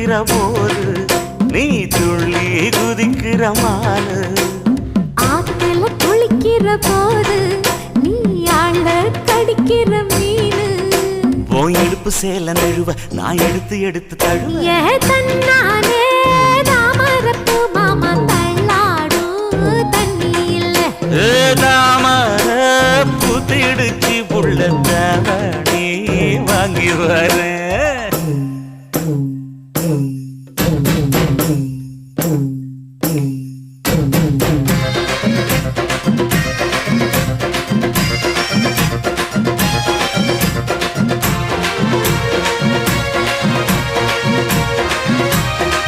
துடிக்கிற போது நீ துள்ளி குதிக்கிற மானு ஆத்துல குளிக்கிற போது நீ ஆள கடிக்கிற மீனு போய் எடுப்பு சேல நழுவ நான் எடுத்து எடுத்து தழுவ ஏ தன்னானே தாமரப்பு மாமா தள்ளாடும் தண்ணி இல்ல தாமர பூத்திடுச்சு புள்ள தாவணி வாங்கி வர